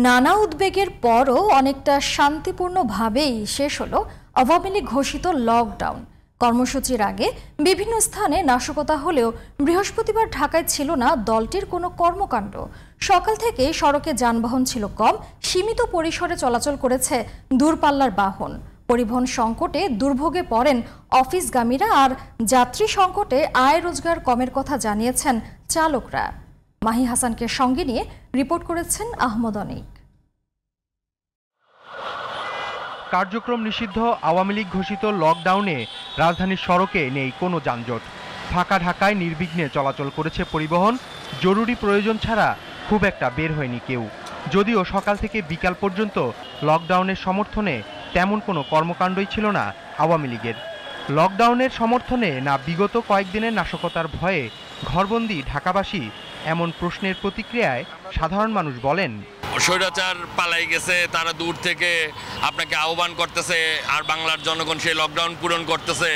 নানা উদ্বেগের পরও অনেকটা শান্তিপূর্ণভাবেই শেষ হলো আওয়ামী লীগ ঘোষিত লকডাউন। কর্মসূচির আগে বিভিন্ন স্থানে নাশকতা হলেও বৃহস্পতিবার ঢাকায় ছিল না দলটির কোনো কর্মকাণ্ড। সকাল থেকে সড়কে যানবাহন ছিল কম, সীমিত পরিসরে চলাচল করেছে দূরপাল্লার বাহন। পরিবহন সংকটে দুর্ভোগে পড়েন অফিসগামীরা, আর যাত্রী সংকটে আয় রোজগার কমের কথা জানিয়েছেন চালকরা। মাহি হাসানকে সঙ্গে নিয়ে রিপোর্ট করেছেন আহমদ অনিক। কার্যক্রম নিষিদ্ধ আওয়ামী লীগ ঘোষিত লকডাউনে রাজধানীর সড়কে নেই কোনো যানজট। ফাঁকা ঢাকায় নির্বিঘ্নে চলাচল করেছে পরিবহন। জরুরি প্রয়োজন ছাড়া খুব একটা বের হয়নি কেউ। যদিও সকাল থেকে বিকাল পর্যন্ত লকডাউনের সমর্থনে তেমন কোনো কর্মকাণ্ডই ছিল না আওয়ামী লীগের। লকডাউনের সমর্থনে না বিগত কয়েকদিনের নাশকতার ভয়ে ঘরবন্দি ঢাকাবাসী, এমন প্রশ্নের প্রতিক্রিয়ায় সাধারণ মানুষ বলেন, স্বৈরাচার পালাই গেছে, তারা দূর থেকে আপনাকে আহ্বান করতেছে, আর বাংলার জনগণ সেই লকডাউন পূরণ করতেছে।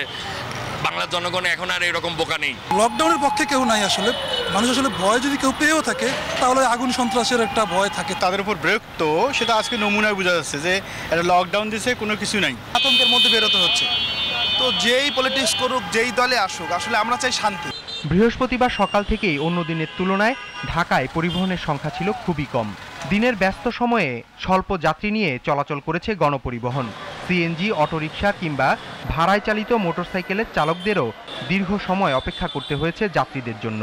বাংলার জনগণ এখন আর এরকম বোকা নেই। লকডাউনের পক্ষে কেউ নাই আসলে। মানুষ আসলে ভয় যদি কেউ পেয়েও থাকে তাহলে আগুন সন্ত্রাসের একটা ভয় থাকে। তাদের উপর বিরক্ত, সেটা আজকে নমুনায় বোঝা যাচ্ছে যে এটা লকডাউন দিয়েছে, কোনো কিছু নাই, আতঙ্কের মধ্যে বেরোতে হচ্ছে। তো যেই পলিটিক্স করুক, যেই দলে আসুক, আসলে আমরা চাই শান্তি। বৃহস্পতিবার সকাল থেকেই অন্য দিনের তুলনায় ঢাকায় পরিবহনের সংখ্যা ছিল খুবই কম। দিনের ব্যস্ত সময়ে স্বল্প যাত্রী নিয়ে চলাচল করেছে গণপরিবহন। সিএনজি, অটোরিকশা কিংবা ভাড়ায় চালিত মোটরসাইকেলের চালকদেরও দীর্ঘ সময় অপেক্ষা করতে হয়েছে যাত্রীদের জন্য।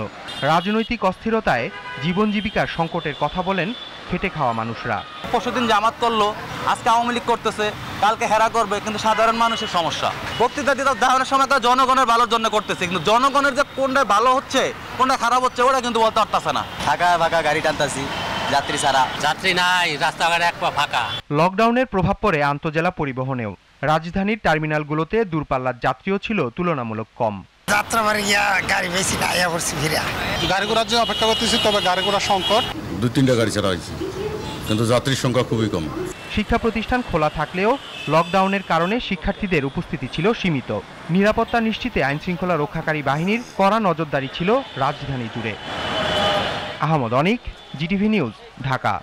রাজনৈতিক অস্থিরতায় জীবন জীবিকার সংকটের কথা বলেন খেটে খাওয়া মানুষরা। পরশুদিন জামাত করলো, আজকে আওয়ামী লীগ করতেছে, কালকে হেরা করবে, কিন্তু সাধারণ মানুষের সমস্যা। বক্তৃতা দিতে দেওয়ার সময় তারা জনগণের ভালোর জন্য করতেছে, কিন্তু জনগণের যে কোনটা ভালো হচ্ছে কোনটা খারাপ হচ্ছে ওরা কিন্তু বলতে পারতেছে না। ফাঁকা ফাঁকা গাড়ি টানতাছি, যাত্রী ছাড়া যাত্রী নাই, রাস্তাঘাট এক পা ফাঁকা। লকডাউনের প্রভাব পড়ে আন্তজেলা পরিবহনেও। রাজধানীর টার্মিনালগুলোতে দূরপাল্লার যাত্রীও ছিল তুলনামূলক কম। গাড়ি ঘোড়ার জন্য অপেক্ষা করতেছি, তবে গাড়ি ঘোড়ার সংকট। 2-3টা গাড়ি ছাড়া হয়েছে, কিন্তু যাত্রীর সংখ্যা খুবই কম। শিক্ষা প্রতিষ্ঠান খোলা থাকলেও লকডাউনের কারণে শিক্ষার্থীদের উপস্থিতি ছিল সীমিত। নিরাপত্তা নিশ্চিতে আইনশৃঙ্খলা রক্ষাকারী বাহিনীর কড়া নজরদারি ছিল রাজধানী জুড়ে। আহমদ অনিক, জিটিভি নিউজ, ঢাকা।